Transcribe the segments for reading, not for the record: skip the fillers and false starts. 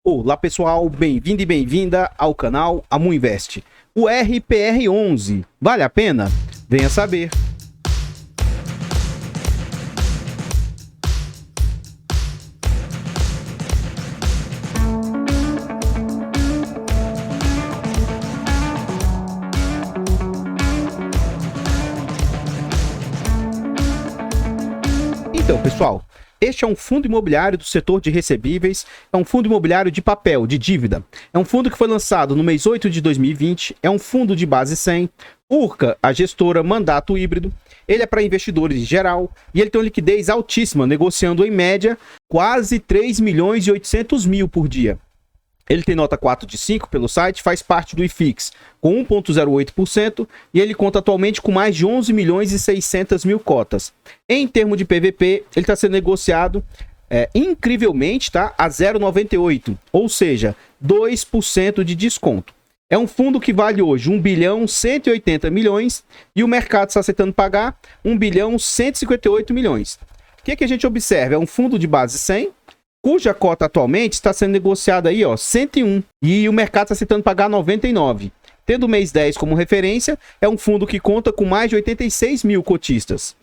Olá pessoal, bem-vindo e bem-vinda ao canal Amuinvest. O RPR11, vale a pena? Venha saber. Então, pessoal, este é um fundo imobiliário do setor de recebíveis, é um fundo imobiliário de papel, de dívida. É um fundo que foi lançado no mês 8 de 2020, é um fundo de base 100, Urca, a gestora mandato híbrido, ele é para investidores em geral e ele tem uma liquidez altíssima, negociando em média quase 3 milhões e 800 mil por dia. Ele tem nota 4 de 5 pelo site, faz parte do IFIX com 1,08% e ele conta atualmente com mais de 11 milhões e 600 mil cotas. Em termos de PVP, ele está sendo negociado incrivelmente, tá, a 0,98, ou seja, 2% de desconto. É um fundo que vale hoje 1 bilhão 180 milhões e o mercado está aceitando pagar 1 bilhão 158 milhões. O que a gente observa? É um fundo de base 100, cuja cota atualmente está sendo negociada aí, ó, 101, e o mercado está aceitando pagar 99. Tendo o mês 10 como referência, é um fundo que conta com mais de 86 mil cotistas.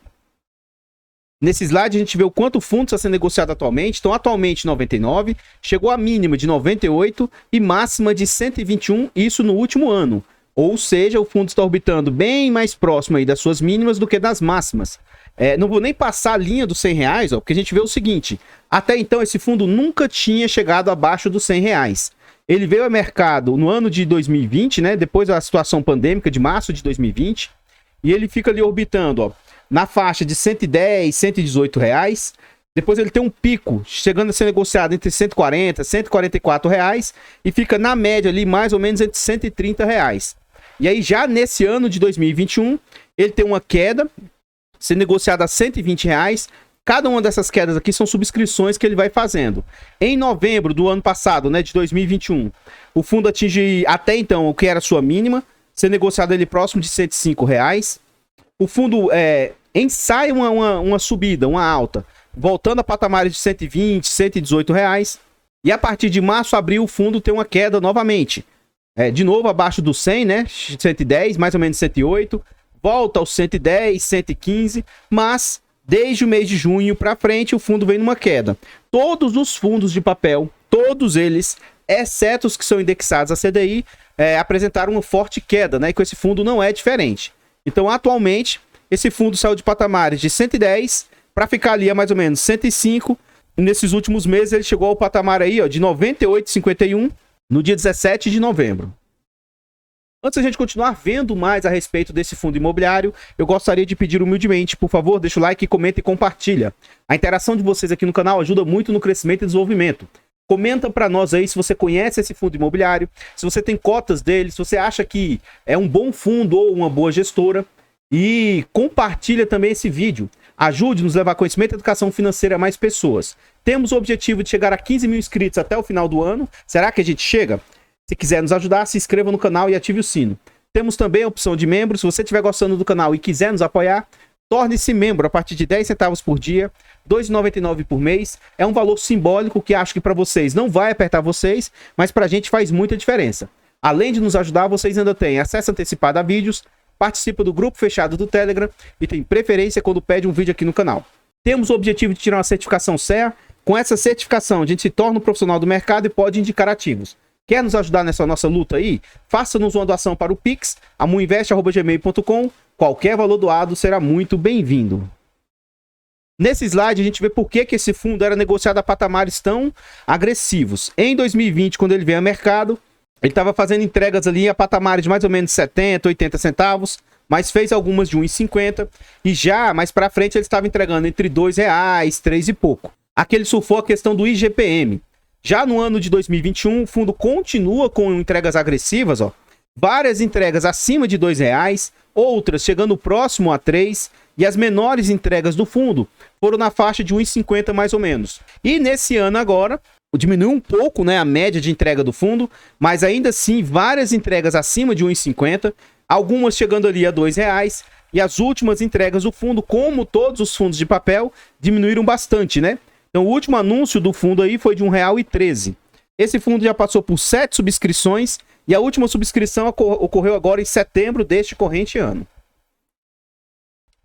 Nesse slide a gente vê o quanto o fundo está sendo negociado atualmente. Então, atualmente 99, chegou a mínima de 98 e máxima de 121, isso no último ano. Ou seja, o fundo está orbitando bem mais próximo aí das suas mínimas do que das máximas. Não vou nem passar a linha dos R$100, ó, porque a gente vê o seguinte: até então esse fundo nunca tinha chegado abaixo dos R$100. Ele veio ao mercado no ano de 2020, né, depois da situação pandêmica de março de 2020, e ele fica ali orbitando, ó, na faixa de 110, 118 reais. Depois ele tem um pico, chegando a ser negociado entre 140, 144 reais, e fica na média ali mais ou menos entre 130 reais. E aí já nesse ano de 2021, ele tem uma queda, ser negociado a 120 reais. Cada uma dessas quedas aqui são subscrições que ele vai fazendo. Em novembro do ano passado, né, de 2021, o fundo atinge até então o que era sua mínima, ser negociado ele próximo de 105 reais. O fundo ensaia uma subida, uma alta, voltando a patamares de 120, 118 reais. E a partir de março, abril, o fundo tem uma queda novamente. De novo abaixo do 100, né, 110, mais ou menos 108. Volta aos 110, 115, mas desde o mês de junho para frente o fundo vem numa queda. Todos os fundos de papel, todos eles, exceto os que são indexados a CDI, apresentaram uma forte queda, né? E com esse fundo não é diferente. Então, atualmente, esse fundo saiu de patamares de 110 para ficar ali a mais ou menos 105. E nesses últimos meses ele chegou ao patamar aí, ó, de 98,51 no dia 17 de novembro. Antes da gente continuar vendo mais a respeito desse fundo imobiliário, eu gostaria de pedir humildemente, por favor, deixa o like, comenta e compartilha. A interação de vocês aqui no canal ajuda muito no crescimento e desenvolvimento. Comenta para nós aí se você conhece esse fundo imobiliário, se você tem cotas dele, se você acha que é um bom fundo ou uma boa gestora. E compartilha também esse vídeo. Ajude-nos a levar conhecimento e educação financeira a mais pessoas. Temos o objetivo de chegar a 15 mil inscritos até o final do ano. Será que a gente chega? Se quiser nos ajudar, se inscreva no canal e ative o sino. Temos também a opção de membro. Se você estiver gostando do canal e quiser nos apoiar, torne-se membro a partir de 10 centavos por dia, R$ 2,99 por mês. É um valor simbólico que acho que para vocês não vai apertar vocês, mas para a gente faz muita diferença. Além de nos ajudar, vocês ainda têm acesso antecipado a vídeos, participa do grupo fechado do Telegram e tem preferência quando pede um vídeo aqui no canal. Temos o objetivo de tirar uma certificação CEA. Com essa certificação, a gente se torna um profissional do mercado e pode indicar ativos. Quer nos ajudar nessa nossa luta aí? Faça-nos uma doação para o Pix, amuinvest@gmail.com. Qualquer valor doado será muito bem-vindo. Nesse slide a gente vê por que esse fundo era negociado a patamares tão agressivos. Em 2020, quando ele veio ao mercado, ele estava fazendo entregas ali a patamares de mais ou menos 70, 80 centavos, mas fez algumas de 1,50 e já mais para frente ele estava entregando entre R$2, 3 e pouco. Aqui ele surfou a questão do IGPM. Já no ano de 2021, o fundo continua com entregas agressivas, ó. Várias entregas acima de R$2, outras chegando próximo a 3, e as menores entregas do fundo foram na faixa de 1,50 mais ou menos. E nesse ano agora, diminuiu um pouco, né, a média de entrega do fundo, mas ainda assim várias entregas acima de 1,50, algumas chegando ali a R$2, e as últimas entregas do fundo, como todos os fundos de papel, diminuíram bastante, né? Então o último anúncio do fundo aí foi de R$1,13. Esse fundo já passou por 7 subscrições e a última subscrição ocorreu agora em setembro deste corrente ano.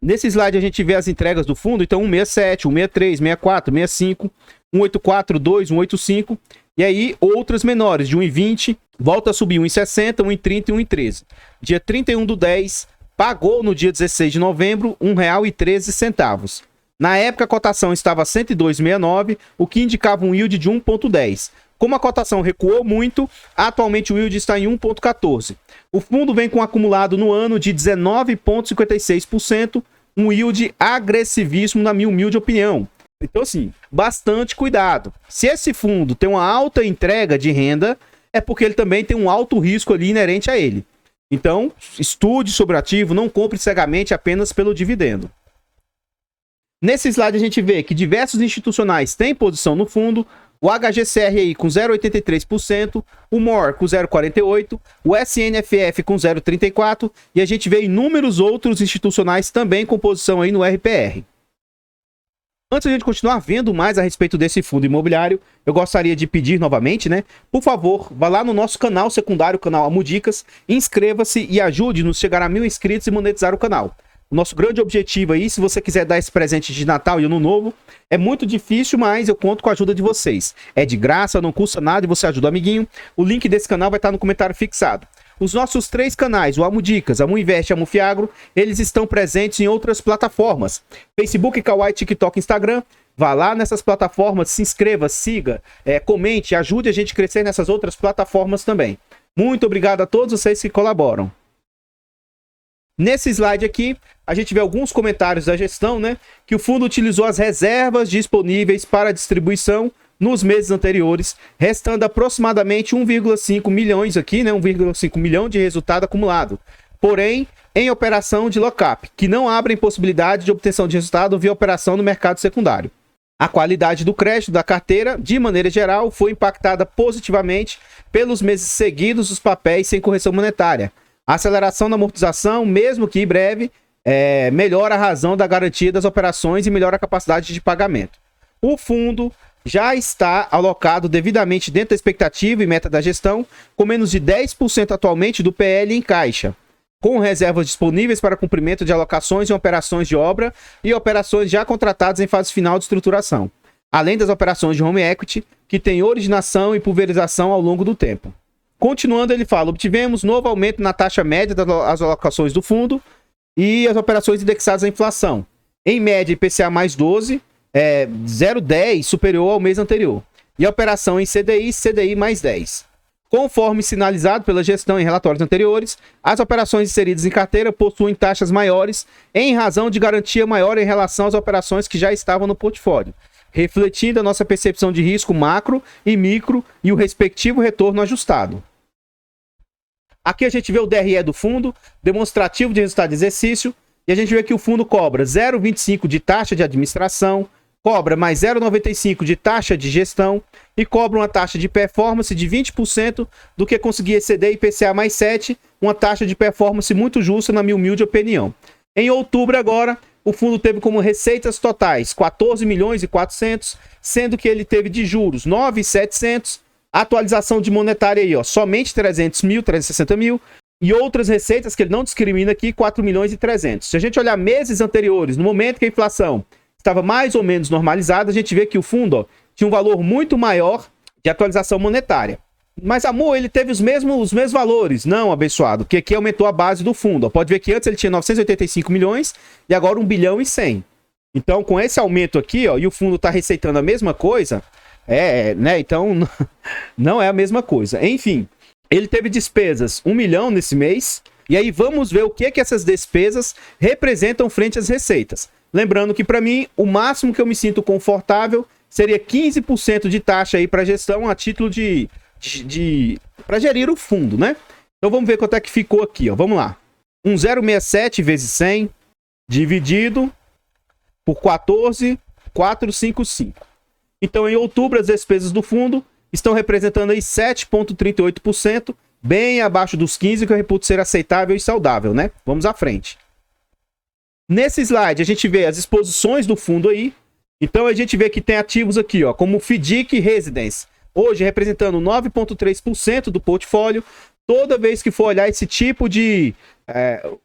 Nesse slide a gente vê as entregas do fundo, então 167, 163, 64, 65, 184, 2, 185, e aí outras menores, de 1,20, volta a subir 1,60, 1,30 e 1,13. Dia 31/10, pagou no dia 16 de novembro R$ 1,13. Na época a cotação estava a 102,69, o que indicava um yield de 1,10. Como a cotação recuou muito, atualmente o yield está em 1,14. O fundo vem com um acumulado no ano de 19,56%, um yield agressivíssimo na minha humilde opinião. Então, assim, bastante cuidado. Se esse fundo tem uma alta entrega de renda, é porque ele também tem um alto risco ali inerente a ele. Então, estude sobre o ativo, não compre cegamente apenas pelo dividendo. Nesse slide a gente vê que diversos institucionais têm posição no fundo, o HGCR aí com 0,83%, o MOR com 0,48%, o SNFF com 0,34% e a gente vê inúmeros outros institucionais também com posição aí no RPR. Antes de a gente continuar vendo mais a respeito desse fundo imobiliário, eu gostaria de pedir novamente, né? Por favor, vá lá no nosso canal secundário, o canal Amudicas, inscreva-se e ajude-nos a chegar a 1.000 inscritos e monetizar o canal. O nosso grande objetivo aí, se você quiser dar esse presente de Natal e Ano Novo, é muito difícil, mas eu conto com a ajuda de vocês. É de graça, não custa nada e você ajuda o amiguinho. O link desse canal vai estar no comentário fixado. Os nossos 3 canais, o Amudicas, Amuinvest e Amufiagro, eles estão presentes em outras plataformas. Facebook, Kawaii, TikTok, Instagram. Vá lá nessas plataformas, se inscreva, siga, comente, ajude a gente a crescer nessas outras plataformas também. Muito obrigado a todos vocês que colaboram. Nesse slide aqui, a gente vê alguns comentários da gestão, né? Que o fundo utilizou as reservas disponíveis para distribuição nos meses anteriores, restando aproximadamente 1,5 milhões aqui, né? 1,5 milhão de resultado acumulado. Porém, em operação de lock-up, que não abrem possibilidade de obtenção de resultado via operação no mercado secundário. A qualidade do crédito da carteira, de maneira geral, foi impactada positivamente pelos meses seguidos dos papéis sem correção monetária. A aceleração da amortização, mesmo que em breve, melhora a razão da garantia das operações e melhora a capacidade de pagamento. O fundo já está alocado devidamente dentro da expectativa e meta da gestão, com menos de 10% atualmente do PL em caixa, com reservas disponíveis para cumprimento de alocações em operações de obra e operações já contratadas em fase final de estruturação, além das operações de home equity, que têm originação e pulverização ao longo do tempo. Continuando, ele fala, obtivemos novo aumento na taxa média das alocações do fundo e as operações indexadas à inflação. Em média, IPCA mais 12, 0,10 superior ao mês anterior. E a operação em CDI, CDI mais 10. Conforme sinalizado pela gestão em relatórios anteriores, as operações inseridas em carteira possuem taxas maiores em razão de garantia maior em relação às operações que já estavam no portfólio, refletindo a nossa percepção de risco macro e micro e o respectivo retorno ajustado. Aqui a gente vê o DRE do fundo, demonstrativo de resultado de exercício, e a gente vê que o fundo cobra 0,25 de taxa de administração, cobra mais 0,95 de taxa de gestão e cobra uma taxa de performance de 20% do que conseguir exceder IPCA mais 7, uma taxa de performance muito justa na minha humilde opinião. Em outubro agora, o fundo teve como receitas totais 14 milhões e 400, sendo que ele teve de juros 9.700, atualização de monetária aí, ó, somente 300 mil, 360 mil, e outras receitas que ele não discrimina aqui, 4 milhões e 300. Se a gente olhar meses anteriores, no momento que a inflação estava mais ou menos normalizada, a gente vê que o fundo, ó, tinha um valor muito maior de atualização monetária. Mas, amor, ele teve os mesmos valores. Não, abençoado, porque aqui aumentou a base do fundo. Ó. Pode ver que antes ele tinha 985 milhões e agora 1 bilhão e 100. Então, com esse aumento aqui, ó, e o fundo está receitando a mesma coisa, né? Então, não é a mesma coisa. Enfim, ele teve despesas 1 milhão nesse mês. E aí vamos ver o que essas despesas representam frente às receitas. Lembrando que para mim, o máximo que eu me sinto confortável seria 15% de taxa aí para gestão a título para gerir o fundo, né? Então vamos ver quanto é que ficou aqui, ó. Vamos lá. 1,067 vezes 100 dividido por 14,455. Então, em outubro, as despesas do fundo estão representando aí 7,38%, bem abaixo dos 15%, que eu reputo ser aceitável e saudável, né? Vamos à frente. Nesse slide, a gente vê as exposições do fundo aí. Então, a gente vê que tem ativos aqui, ó, como FDIC Residence, hoje representando 9,3% do portfólio. Toda vez que for olhar esse tipo de...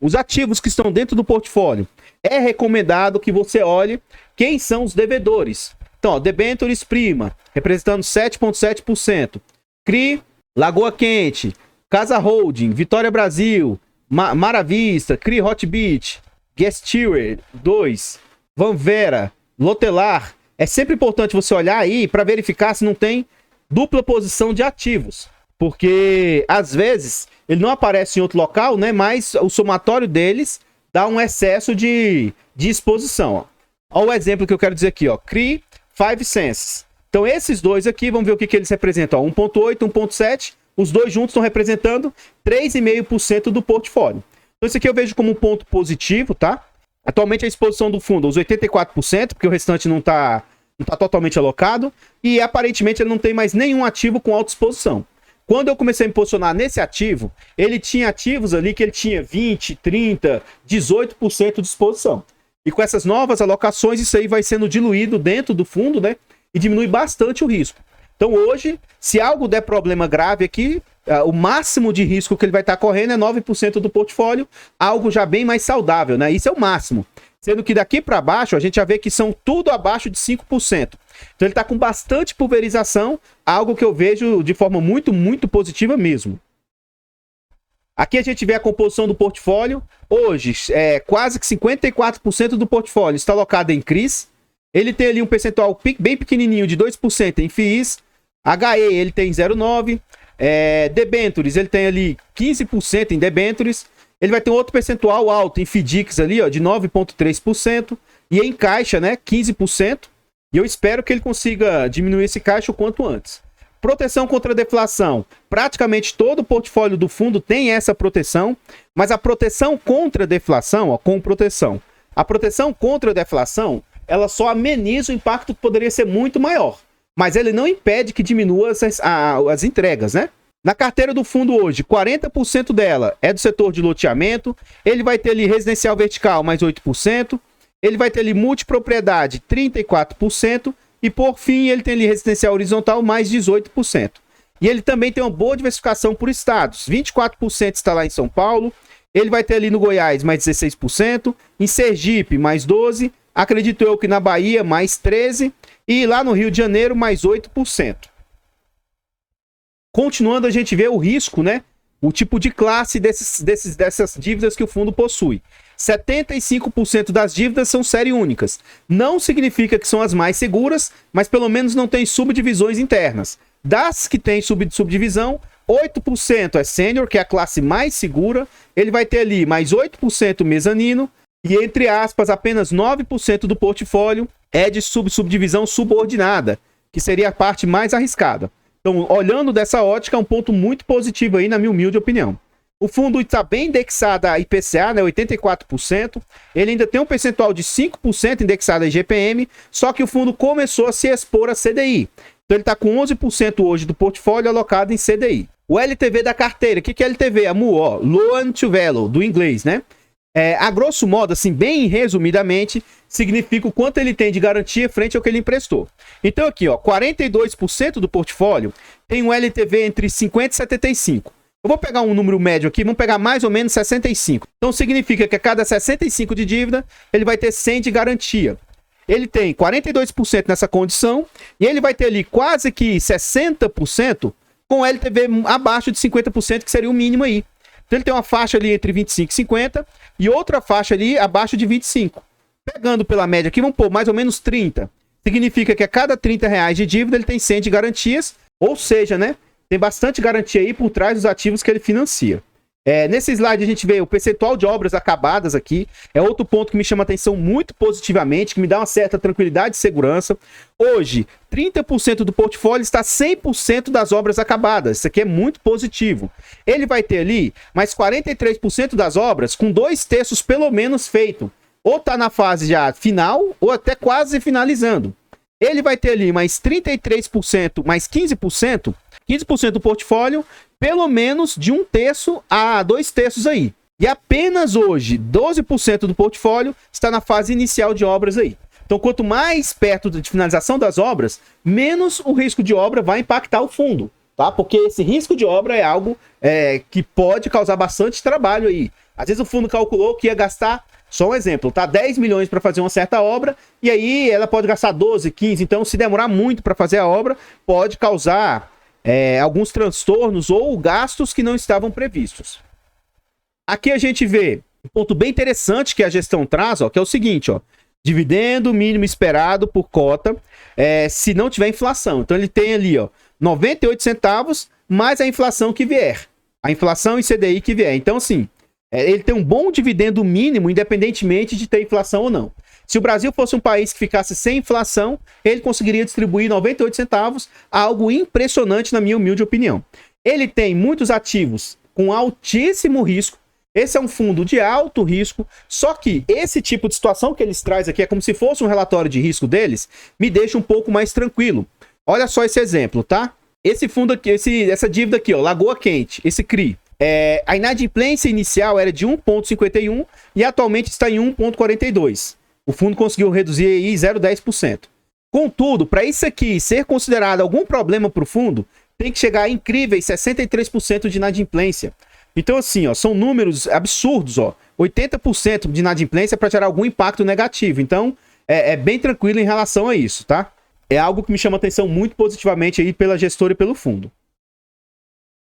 os ativos que estão dentro do portfólio, é recomendado que você olhe quem são os devedores. Então, ó, debentures prima, representando 7,7%. CRI, Lagoa Quente, Casa Holding, Vitória Brasil, Mara Vista, CRI Hotbit, Guestware 2, Vanvera, Lotelar. É sempre importante você olhar aí para verificar se não tem dupla posição de ativos. Porque, às vezes, ele não aparece em outro local, né? Mas o somatório deles dá um excesso de exposição. Ó. Olha o exemplo que eu quero dizer aqui, ó. CRI, 5 Senses. Então, esses dois aqui, vamos ver o que eles representam. 1,8, 1,7. Os dois juntos estão representando 3,5% do portfólio. Então, isso aqui eu vejo como um ponto positivo, tá? Atualmente, a exposição do fundo, os 84%, porque o restante não está totalmente alocado. E, aparentemente, ele não tem mais nenhum ativo com alta exposição. Quando eu comecei a me posicionar nesse ativo, ele tinha ativos ali que ele tinha 20, 30, 18% de exposição. E com essas novas alocações, isso aí vai sendo diluído dentro do fundo, né? E diminui bastante o risco. Então hoje, se algo der problema grave aqui, o máximo de risco que ele vai estar correndo é 9% do portfólio, algo já bem mais saudável, né? Isso é o máximo. Sendo que daqui para baixo, a gente já vê que são tudo abaixo de 5%. Então ele está com bastante pulverização, algo que eu vejo de forma muito, muito positiva mesmo. Aqui a gente vê a composição do portfólio. Hoje, quase que 54% do portfólio está alocado em CRIs. Ele tem ali um percentual bem pequenininho de 2% em FIIs. HE ele tem 0,9%. Debentures ele tem ali 15% em debentures. Ele vai ter um outro percentual alto em FDICs ali, ó, de 9,3%. E em caixa, né, 15%. E eu espero que ele consiga diminuir esse caixa o quanto antes. Proteção contra a deflação. Praticamente todo o portfólio do fundo tem essa proteção. Mas a proteção contra a deflação, ó, com proteção. A proteção contra a deflação, ela só ameniza o impacto que poderia ser muito maior. Mas ele não impede que diminua as entregas, né? Na carteira do fundo hoje, 40% dela é do setor de loteamento. Ele vai ter ali residencial vertical, mais 8%. Ele vai ter ali multipropriedade, 34%. E por fim, ele tem ali residencial horizontal, mais 18%. E ele também tem uma boa diversificação por estados. 24% está lá em São Paulo. Ele vai ter ali no Goiás, mais 16%. Em Sergipe, mais 12%. Acredito eu que na Bahia, mais 13%. E lá no Rio de Janeiro, mais 8%. Continuando, a gente vê o risco, né? O tipo de classe dessas dívidas que o fundo possui. 75% das dívidas são série únicas. Não significa que são as mais seguras, mas pelo menos não tem subdivisões internas. Das que tem subdivisão, 8% é sênior, que é a classe mais segura. Ele vai ter ali mais 8% mezanino. E, entre aspas, apenas 9% do portfólio é de subdivisão subordinada, que seria a parte mais arriscada. Então, olhando dessa ótica, é um ponto muito positivo aí, na minha humilde opinião. O fundo está bem indexado a IPCA, né, 84%. Ele ainda tem um percentual de 5% indexado a IGPM, só que o fundo começou a se expor a CDI. Então, ele está com 11% hoje do portfólio alocado em CDI. O LTV da carteira, o que é LTV? A MU, ó, Loan to Value, do inglês, né? A grosso modo, assim, bem resumidamente, significa o quanto ele tem de garantia frente ao que ele emprestou. Então aqui, ó, 42% do portfólio tem um LTV entre 50 e 75. Eu vou pegar um número médio aqui, vamos pegar mais ou menos 65. Então significa que a cada 65 de dívida, ele vai ter 100 de garantia. Ele tem 42% nessa condição e ele vai ter ali quase que 60% com LTV abaixo de 50%, que seria o mínimo aí. Então ele tem uma faixa ali entre 25 e 50 e outra faixa ali abaixo de 25. Pegando pela média aqui, vamos pôr mais ou menos 30. Significa que a cada 30 reais de dívida ele tem 100 de garantias, ou seja, né, tem bastante garantia aí por trás dos ativos que ele financia. Nesse slide a gente vê o percentual de obras acabadas aqui. É outro ponto que me chama a atenção muito positivamente, que me dá uma certa tranquilidade e segurança. Hoje, 30% do portfólio está 100% das obras acabadas. Isso aqui é muito positivo. Ele vai ter ali mais 43% das obras com 2/3 pelo menos feito. Ou está na fase já final, ou até quase finalizando. Ele vai ter ali mais 33%, mais 15% do portfólio, pelo menos de 1/3 a 2/3 aí. E apenas hoje, 12% do portfólio está na fase inicial de obras aí. Então, quanto mais perto de finalização das obras, menos o risco de obra vai impactar o fundo, tá? Porque esse risco de obra é algo que pode causar bastante trabalho aí. Às vezes o fundo calculou que ia gastar, só um exemplo, tá? 10 milhões para fazer uma certa obra, e aí ela pode gastar 12, 15. Então, se demorar muito para fazer a obra, pode causar alguns transtornos ou gastos que não estavam previstos. Aqui a gente vê um ponto bem interessante que a gestão traz, ó, que é o seguinte, ó. Dividendo mínimo esperado por cota, se não tiver inflação. Então ele tem ali, ó, 98 centavos mais a inflação que vier. A inflação e CDI que vier. Então, assim, ele tem um bom dividendo mínimo, independentemente de ter inflação ou não. Se o Brasil fosse um país que ficasse sem inflação, ele conseguiria distribuir 98 centavos, algo impressionante na minha humilde opinião. Ele tem muitos ativos com altíssimo risco. Esse é um fundo de alto risco, só que esse tipo de situação que eles trazem aqui é como se fosse um relatório de risco deles, me deixa um pouco mais tranquilo. Olha só esse exemplo, tá? Esse fundo aqui, essa dívida aqui, ó, Lagoa Quente, esse CRI. A inadimplência inicial era de 1,51 e atualmente está em 1,42. O fundo conseguiu reduzir aí 0,10%. Contudo, para isso aqui ser considerado algum problema para o fundo, tem que chegar a incríveis 63% de inadimplência. Então, assim, ó, são números absurdos, ó. 80% de inadimplência para gerar algum impacto negativo. Então, é bem tranquilo em relação a isso, tá? É algo que me chama atenção muito positivamente aí pela gestora e pelo fundo.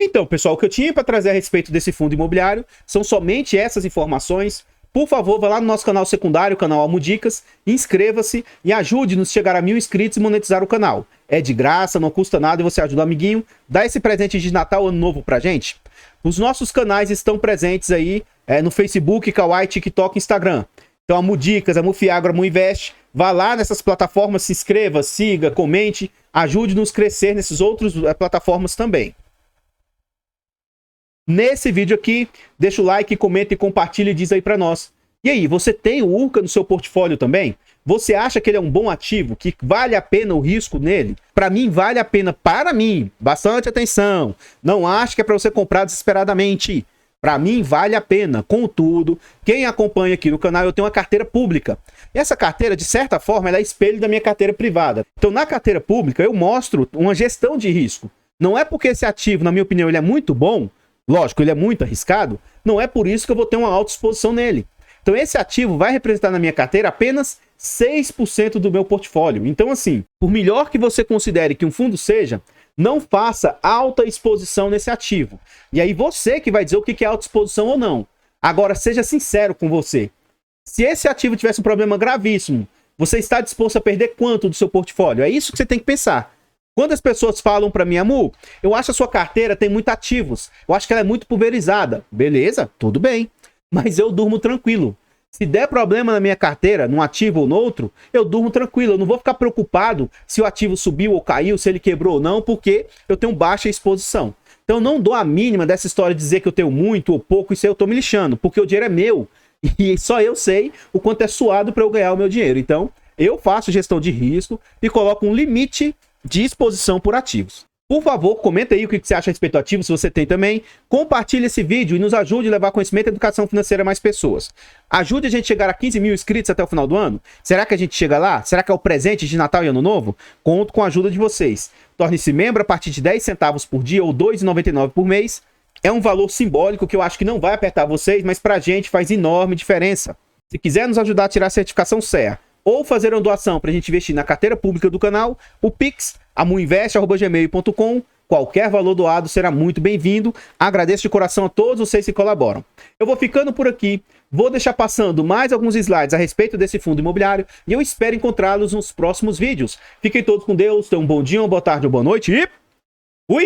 Então, pessoal, o que eu tinha para trazer a respeito desse fundo imobiliário são somente essas informações. Por favor, vá lá no nosso canal secundário, o canal Almudicas, inscreva-se e ajude-nos a chegar a 1000 inscritos e monetizar o canal. É de graça, não custa nada e você ajuda o amiguinho. Dá esse presente de Natal, Ano Novo pra gente. Os nossos canais estão presentes aí no Facebook, Kawaii, TikTok e Instagram. Então, Almudicas, Amufiagro, Amuinvest. Vá lá nessas plataformas, se inscreva, siga, comente, ajude-nos a crescer nessas outras plataformas também. Nesse vídeo aqui, deixa o like, comenta e compartilha e diz aí pra nós. E aí, você tem o Urca no seu portfólio também? Você acha que ele é um bom ativo, que vale a pena o risco nele? Para mim, vale a pena. Para mim, bastante atenção. Não acho que é para você comprar desesperadamente. Para mim, vale a pena. Contudo, quem acompanha aqui no canal, eu tenho uma carteira pública. E essa carteira, de certa forma, ela é espelho da minha carteira privada. Então, na carteira pública, eu mostro uma gestão de risco. Não é porque esse ativo, na minha opinião, ele é muito bom, lógico, ele é muito arriscado, não é por isso que eu vou ter uma alta exposição nele. Então, esse ativo vai representar na minha carteira apenas 6% do meu portfólio. Então, assim, por melhor que você considere que um fundo seja, não faça alta exposição nesse ativo. E aí você que vai dizer o que é alta exposição ou não. Agora, seja sincero com você. Se esse ativo tivesse um problema gravíssimo, você está disposto a perder quanto do seu portfólio? É isso que você tem que pensar. Quando as pessoas falam para mim, Amu, eu acho que a sua carteira tem muitos ativos, eu acho que ela é muito pulverizada. Beleza, tudo bem. Mas eu durmo tranquilo. Se der problema na minha carteira, num ativo ou no outro, eu durmo tranquilo. Eu não vou ficar preocupado se o ativo subiu ou caiu, se ele quebrou ou não, porque eu tenho baixa exposição. Então eu não dou a mínima dessa história de dizer que eu tenho muito ou pouco, isso aí eu tô me lixando, porque o dinheiro é meu e só eu sei o quanto é suado para eu ganhar o meu dinheiro. Então eu faço gestão de risco e coloco um limite de exposição por ativos. Por favor, comenta aí o que você acha a respeito do ativo, se você tem também. Compartilhe esse vídeo e nos ajude a levar conhecimento e educação financeira a mais pessoas. Ajude a gente a chegar a 15 mil inscritos até o final do ano. Será que a gente chega lá? Será que é o presente de Natal e Ano Novo? Conto com a ajuda de vocês. Torne-se membro a partir de 10 centavos por dia ou R$ 2,99 por mês. É um valor simbólico que eu acho que não vai apertar vocês, mas pra gente faz enorme diferença. Se quiser nos ajudar a tirar a certificação CEA ou fazer uma doação para a gente investir na carteira pública do canal, o Pix, amuinvest@gmail.com. Qualquer valor doado será muito bem-vindo. Agradeço de coração a todos vocês que colaboram. Eu vou ficando por aqui. Vou deixar passando mais alguns slides a respeito desse fundo imobiliário e eu espero encontrá-los nos próximos vídeos. Fiquem todos com Deus. Tenham um bom dia, uma boa tarde ou boa noite e... fui!